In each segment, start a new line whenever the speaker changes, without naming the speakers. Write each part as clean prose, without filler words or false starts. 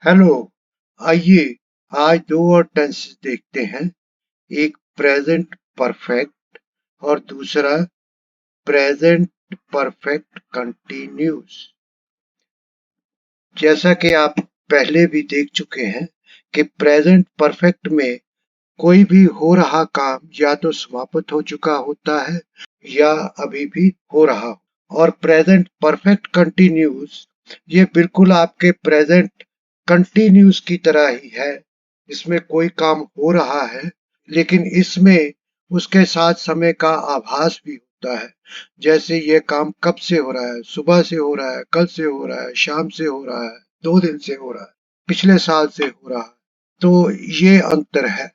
Hello. आइए आज दो और टेंसेस देखते हैं। एक प्रेजेंट परफेक्ट और दूसरा प्रेजेंट परफेक्ट कंटिन्यूस। जैसा कि आप पहले भी देख चुके हैं कि प्रेजेंट परफेक्ट में कोई भी हो रहा काम या तो समाप्त हो चुका होता है या अभी भी हो रहा हो। और प्रेजेंट परफेक्ट कंटिन्यूस ये बिल्कुल आपके प्रेजेंट कंटिन्यूस की तरह ही है। इसमें कोई काम हो रहा है लेकिन इसमें उसके साथ समय का आभास भी होता है। जैसे ये काम कब से हो रहा है, सुबह से हो रहा है, कल से हो रहा है, शाम से हो रहा है, 2 दिन से हो रहा है, पिछले साल से हो रहा है। तो ये अंतर है।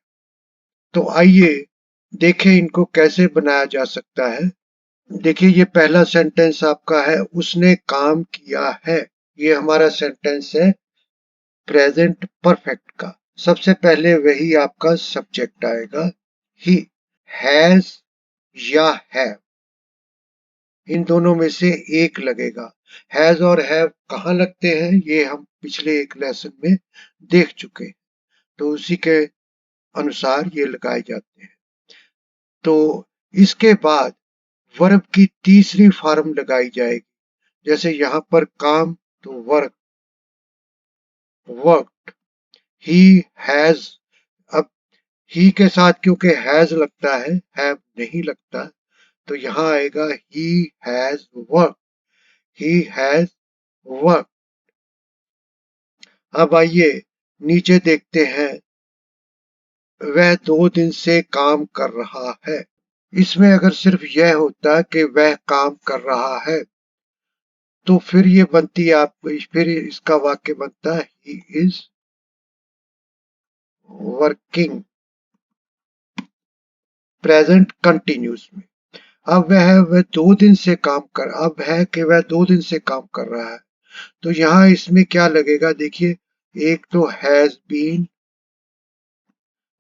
तो आइए देखें इनको कैसे बनाया जा सकता है। देखिए ये पहला सेंटेंस आपका है, उसने काम किया है। ये हमारा सेंटेंस है प्रेजेंट परफेक्ट का। सबसे पहले वही आपका सब्जेक्ट आएगा, ही। हैज या हैव, इन दोनों में से एक लगेगा। हैज और हैव कहाँ लगते हैं ये हम पिछले एक लेसन में देख चुके हैं, तो उसी के अनुसार ये लगाए जाते हैं। तो इसके बाद वर्ब की तीसरी फॉर्म लगाई जाएगी। जैसे यहां पर काम, तो वर्क, वर्कड। ही हैज, अब ही के साथ क्योंकि हैज लगता है, हैव नहीं लगता, तो यहां आएगा he has work, he has work. अब आइए नीचे देखते हैं, वह 2 दिन से काम कर रहा है। इसमें अगर सिर्फ यह होता कि वह काम कर रहा है तो फिर ये बनती है आप, फिर इसका वाक्य बनता है he is working, present continuous में। अब वह 2 दिन से काम कर, अब है कि वह 2 दिन से काम कर रहा है, तो यहां इसमें क्या लगेगा देखिए, एक तो हैज बीन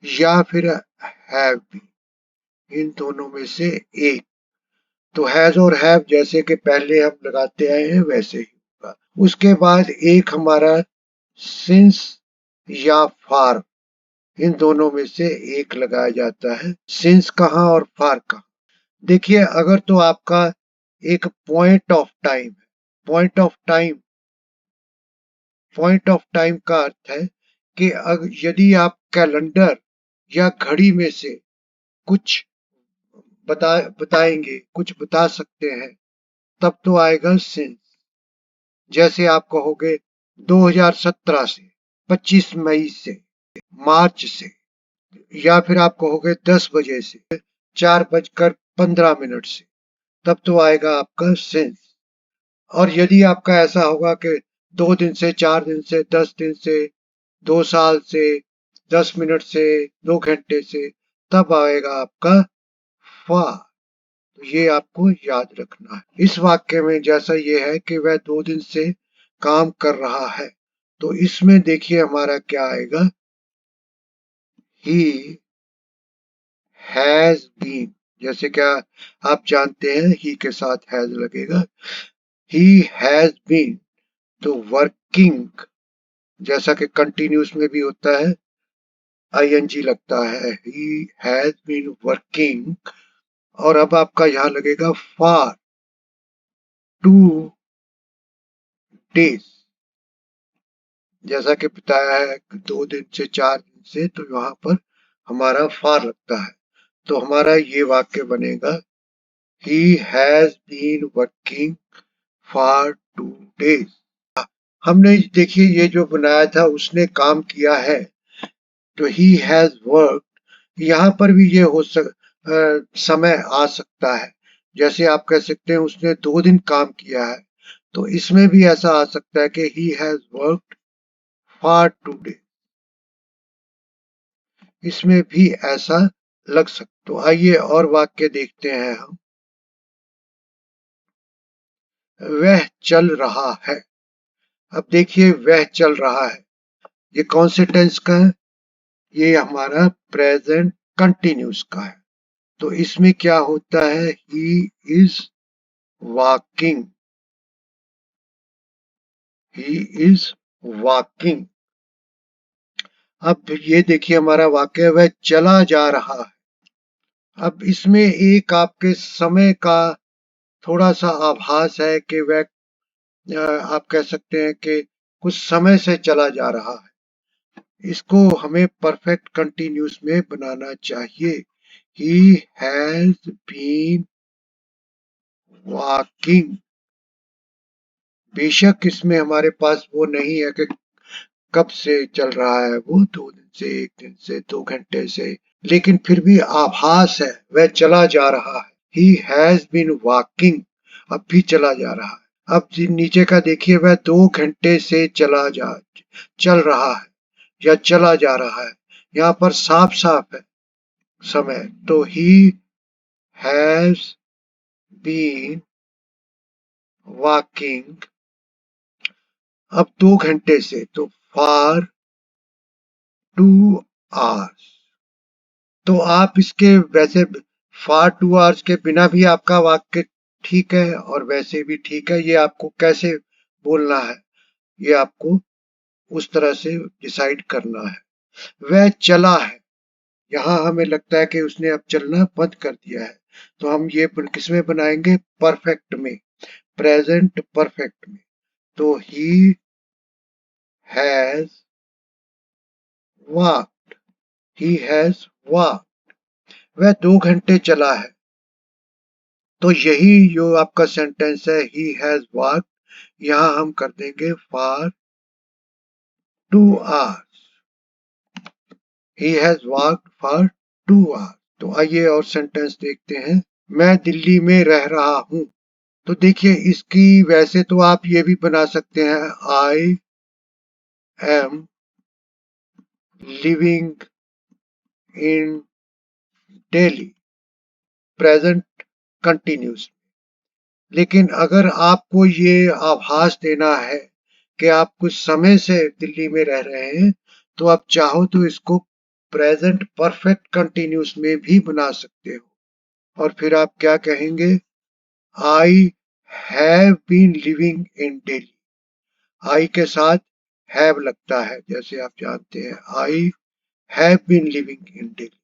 या फिर हैव बीन, इन दोनों में से एक। तो हैज और हैव जैसे कि पहले हम लगाते आए हैं वैसे ही होगा। उसके बाद एक हमारा सिंस या फॉर, इन दोनों में से एक लगाया जाता है। सिंस कहाँ और फार कहाँ। देखिए अगर तो आपका एक पॉइंट ऑफ टाइम है, point of time, point of time का अर्थ है कि यदि आप कैलेंडर या घड़ी में से कुछ बताएंगे, कुछ बता सकते हैं, तब तो आएगा सिंस। जैसे आप कहोगे 2017 से, 25 मई से, मार्च से, या फिर आप कहोगे 10 बजे से, 4:15 से, तब तो आएगा आपका सिंस। और यदि आपका ऐसा होगा कि 2 दिन से, 4 दिन से, 10 दिन से, 2 साल से, 10 मिनट से, 2 घंटे से, तब आएगा आपका फा। तो ये आपको याद रखना है। इस वाक्य में जैसा ये है कि वह 2 दिन से काम कर रहा है, तो इसमें देखिए हमारा क्या आएगा, ही हैज बीन। जैसे क्या आप जानते हैं ही के साथ हैज लगेगा, ही हैज बीन तो वर्किंग, जैसा कि कंटिन्यूस में भी होता है आईएनजी लगता है, ही हैज बीन वर्किंग। और अब आपका यहां लगेगा फॉर 2 डेज, जैसा कि बताया है 2 दिन से, 4 दिन से, तो वहां पर हमारा फॉर लगता है। तो हमारा ये वाक्य बनेगा, he has been working for 2 days. हमने देखिए ये जो बनाया था, उसने काम किया है, तो ही हैज वर्क। यहाँ पर भी ये समय आ सकता है। जैसे आप कह सकते हैं उसने 2 दिन काम किया है, तो इसमें भी ऐसा आ सकता है कि he has worked for 2 days, इसमें भी ऐसा लग सकता। तो आइए और वाक्य देखते हैं हम। वह चल रहा है। अब देखिए वह चल रहा है, ये कौन से टेंस का है, ये हमारा प्रेजेंट कंटिन्यूस का है। तो इसमें क्या होता है, he is walking, he is walking. अब ये देखिए हमारा वाक्य, वह चला जा रहा है। अब इसमें एक आपके समय का थोड़ा सा आभास है कि वह आप कह सकते हैं कि कुछ समय से चला जा रहा है। इसको हमें परफेक्ट कंटिन्यूस में बनाना चाहिए। He has been walking. बेशक इसमें हमारे पास वो नहीं है कि कब से चल रहा है, वो 2 दिन से, 1 दिन से, 2 घंटे से, लेकिन फिर भी आभास है वह चला जा रहा है। ही हैज बीन वॉकिंग, अब भी चला जा रहा है। अब नीचे का देखिए, वह 2 घंटे से चल रहा है या चला जा रहा है। यहाँ पर साफ साफ है समय, तो ही हैज बीन वॉकिंग। अब 2 घंटे से, तो फॉर 2 आवर्स। तो आप इसके वैसे फॉर 2 आवर्स के बिना भी आपका वाक्य ठीक है और वैसे भी ठीक है। ये आपको कैसे बोलना है, ये आपको उस तरह से डिसाइड करना है। वह चला है, यहाँ हमें लगता है कि उसने अब चलना बंद कर दिया है, तो हम ये किसमें बनाएंगे, परफेक्ट में, प्रेजेंट परफेक्ट में। तो he has walk, he has walk, वह 2 घंटे चला है। तो यही जो आपका सेंटेंस है, ही हैज वॉक, यहाँ हम कर देंगे for 2 hours. He has walk for 2 hours. तो आइए और सेंटेंस देखते हैं। मैं दिल्ली में रह रहा हूं। तो देखिए इसकी वैसे तो आप ये भी बना सकते हैं, I am living in Delhi, present continuous. लेकिन अगर आपको ये आभास देना है कि आप कुछ समय से दिल्ली में रह रहे हैं, तो आप चाहो तो इसको प्रेजेंट परफेक्ट कंटिन्यूस में भी बना सकते हो। और फिर आप क्या कहेंगे, I have been living in Delhi. I के साथ हैव लगता है, जैसे आप जानते हैं, I have been living in Delhi.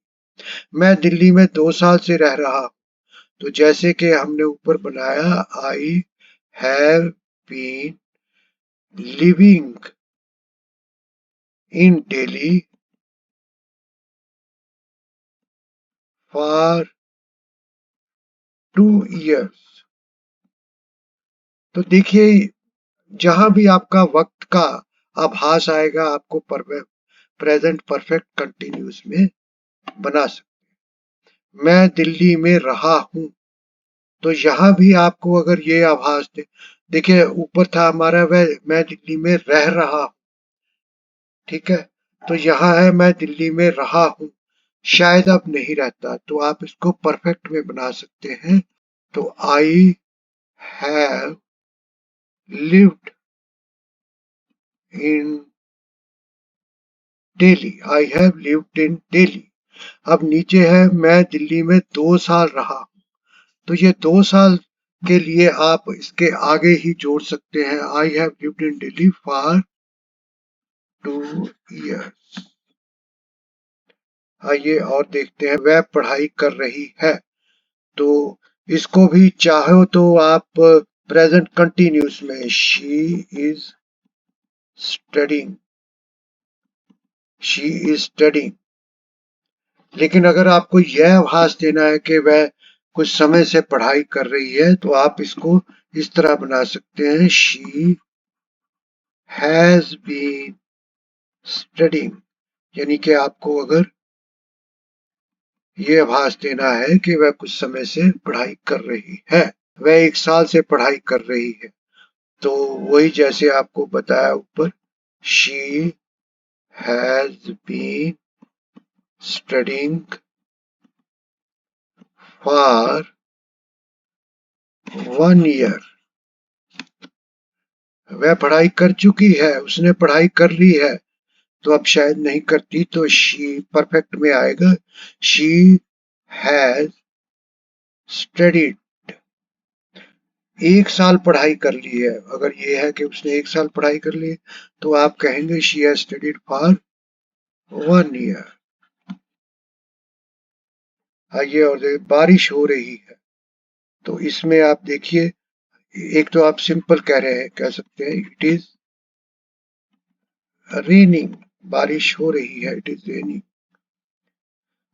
मैं दिल्ली में 2 साल से रह रहा हूं। तो जैसे कि हमने ऊपर बनाया, I have been living in Delhi for 2 years. तो देखिए जहां भी आपका वक्त का आभास आएगा, आपको प्रेजेंट परफेक्ट कंटिन्यूस में बना सकते। मैं दिल्ली में रहा हूं, तो यहां भी आपको अगर ये आभास दे, देखिए ऊपर था हमारा वह मैं दिल्ली में रह रहा हूं, ठीक है, तो यहां है मैं दिल्ली में रहा हूं, शायद अब नहीं रहता, तो आप इसको परफेक्ट में बना सकते हैं। तो I have lived in Delhi, I have lived in Delhi. अब नीचे है, मैं दिल्ली में 2 साल रहा हूं। तो ये 2 साल के लिए आप इसके आगे ही जोड़ सकते हैं, I have lived in Delhi for 2 years. आइए और देखते हैं, वह पढ़ाई कर रही है। तो इसको भी चाहो तो आप प्रेजेंट कंटिन्यूस में, she is studying, she is studying. लेकिन अगर आपको यह आभास देना है कि वह कुछ समय से पढ़ाई कर रही है, तो आप इसको इस तरह बना सकते हैं, शी हैज बीन स्टडिंग। यानी कि आपको अगर ये आभास देना है कि वह कुछ समय से पढ़ाई कर रही है, वह 1 साल से पढ़ाई कर रही है। तो वही जैसे आपको बताया ऊपर, she has been studying for 1 year. वह पढ़ाई कर चुकी है, उसने पढ़ाई कर ली है, तो अब शायद नहीं करती, तो शी परफेक्ट में आएगा, शी हैज स्टडीड। 1 साल पढ़ाई कर ली है, अगर ये है कि उसने 1 साल पढ़ाई कर ली, तो आप कहेंगे she has studied for 1 year. आइए और बारिश हो रही है, तो इसमें आप देखिए, एक तो आप सिंपल कह रहे हैं, कह सकते हैं इट इज रेनिंग। बारिश हो रही है, इट इज रेनिंग।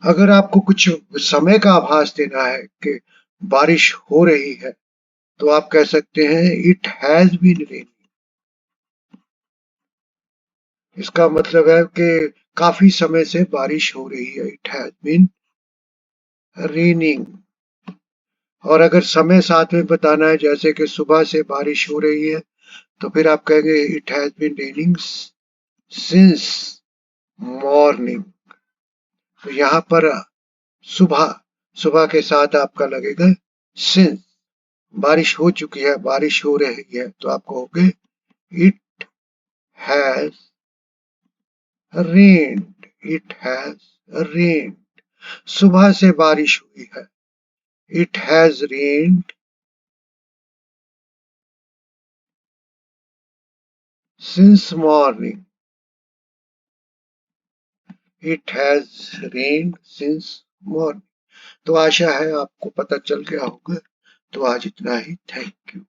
अगर आपको कुछ समय का आभास देना है कि बारिश हो रही है, तो आप कह सकते हैं इट हैज बीन रेनिंग। इसका मतलब है कि काफी समय से बारिश हो रही है, इट हैज बीन रेनिंग। और अगर समय साथ में बताना है, जैसे कि सुबह से बारिश हो रही है, तो फिर आप कहेंगे it has been raining since morning. तो यहाँ पर सुबह, सुबह के साथ आपका लगेगा सिंस। बारिश हो चुकी है, बारिश हो रही है, तो आप कहोगे it has rained, it has rained. सुबह से बारिश हुई है, it has rained since morning, it has rained since morning. तो आशा है आपको पता चल गया होगा। तो आज इतना ही, थैंक यू।